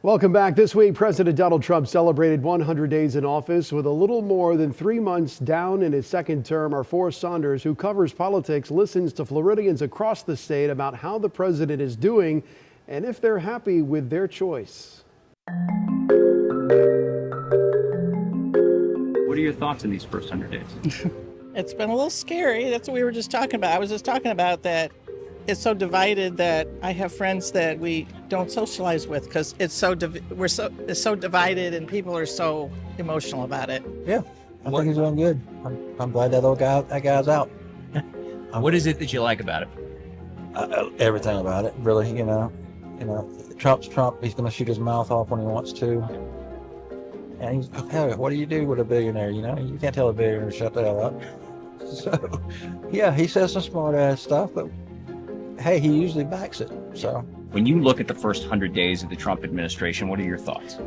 Welcome back. This week, President Donald Trump celebrated 100 days in office. With a little more than 3 months down in his second term, our Forrest Saunders, who covers politics, listens to Floridians across the state about how the president is doing and if they're happy with their choice. What are your thoughts in these first 100 days? It's been a little scary. That's what we were just talking about. I was just talking about that it's so divided that I have friends that we don't socialize with because it's so divided and people are so emotional about it. Yeah, I think he's doing good. I'm glad that guy's out. What is it that you like about it? Everything about it, really. You know, Trump's Trump. He's going to shoot his mouth off when he wants to. And he's, hell, what do you do with a billionaire? You know, you can't tell a billionaire to shut the hell up. So, yeah, he says some smart ass stuff, but hey, he usually backs it. So, when you look at the first 100 days of the Trump administration, what are your thoughts?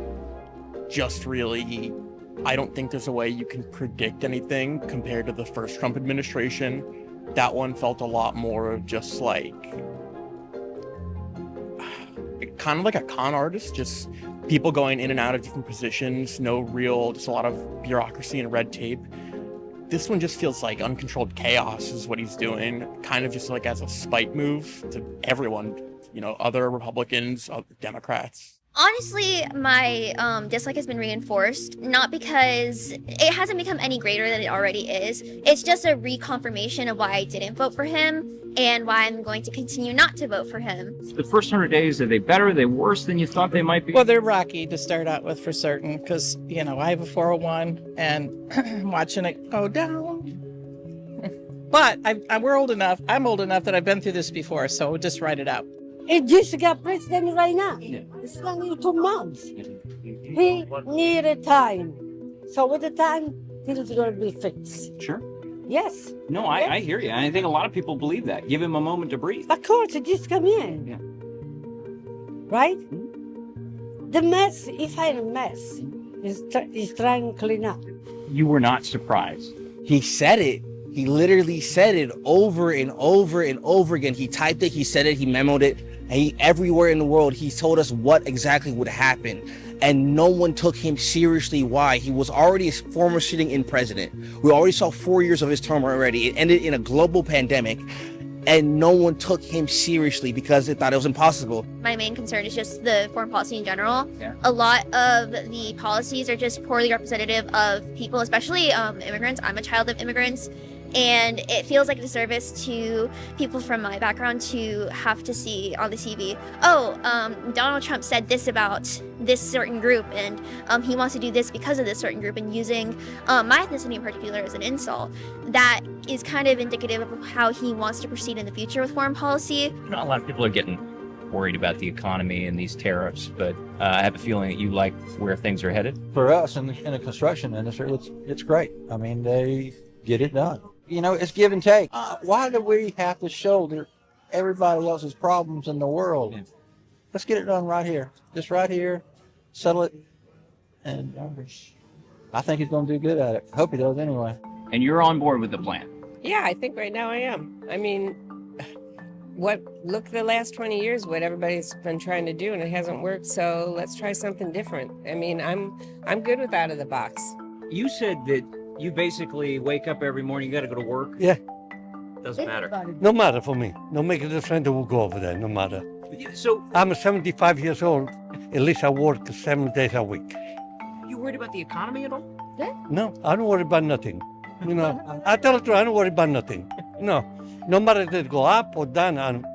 Just really, I don't think there's a way you can predict anything compared to the first Trump administration. That one felt a lot more of just like, kind of like a con artist, just people going in and out of different positions, just a lot of bureaucracy and red tape. This one just feels like uncontrolled chaos is what he's doing, kind of just like as a spite move to everyone, other Republicans, other Democrats. Honestly, my dislike has been reinforced, not because it hasn't become any greater than it already is. It's just a reconfirmation of why I didn't vote for him and why I'm going to continue not to vote for him. The first 100 days, are they better? Are they worse than you thought they might be? Well, they're rocky to start out with for certain because, I have a 401 and watching it go down. But we're old enough. I'm old enough that I've been through this before, so we'll just write it out. It just got president right now. Yeah. It's only 2 months. He needed time. So with the time, things are going to be fixed. Sure. Yes. No, yes. I hear you. I think a lot of people believe that. Give him a moment to breathe. Of course, it just come in. Yeah. Right? The mess, he find a mess. He's trying to clean up. You were not surprised. He said it. He literally said it over and over and over again. He typed it, he said it, he memoed it, and everywhere in the world, he told us what exactly would happen. And no one took him seriously. Why? He was already a former sitting-in president. We already saw 4 years of his term already. It ended in a global pandemic, and no one took him seriously because they thought it was impossible. My main concern is just the foreign policy in general. Yeah. A lot of the policies are just poorly representative of people, especially immigrants. I'm a child of immigrants. And it feels like a disservice to people from my background to have to see on the TV, Donald Trump said this about this certain group, and he wants to do this because of this certain group, and using my ethnicity in particular as an insult. That is kind of indicative of how he wants to proceed in the future with foreign policy. A lot of people are getting worried about the economy and these tariffs, but I have a feeling that you like where things are headed. for us in the construction industry, it's great. I mean, they get it done. It's give and take. Why do we have to shoulder everybody else's problems in the world? Yeah. Let's get it done right here. Just right here. Settle it. And I think he's going to do good at it. I hope he does anyway. And you're on board with the plan. Yeah, I think right now I am. I mean, look the last 20 years, what everybody's been trying to do, and it hasn't worked. So let's try something different. I mean, I'm good with out of the box. You said that you basically wake up every morning, you got to go to work. Yeah. Doesn't matter. No matter for me. No make a difference who go over there, no matter. So I'm 75 years old. At least I work 7 days a week. you worried about the economy at all? No, I don't worry about nothing. I tell the truth, I don't worry about nothing. No matter if it go up or down,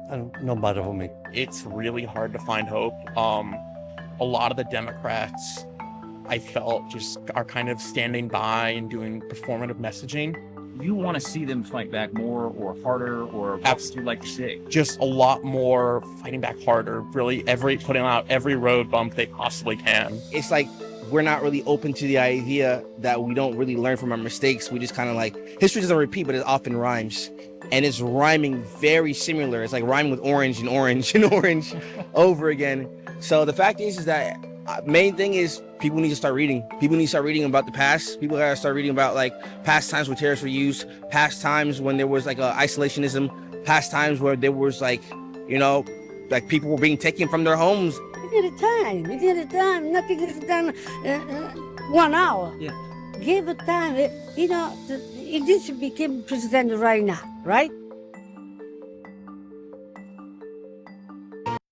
no matter for me. It's really hard to find hope. A lot of the Democrats, I felt, just are kind of standing by and doing performative messaging. You want to see them fight back more or harder, or what would you like to see? Just a lot more fighting back harder, really putting out every road bump they possibly can. It's like we're not really open to the idea that we don't really learn from our mistakes. We just kind of like, history doesn't repeat, but it often rhymes. And it's rhyming very similar. It's like rhyming with orange and orange and orange over again. So the fact is that main thing is people need to start reading. People need to start reading about the past. People gotta start reading about like past times where terrorists were used, past times when there was like isolationism, past times where there was like, like people were being taken from their homes. He need time. He need time. Nothing is done 1 hour. Yeah. Give it time. You know, he just became president right now, right?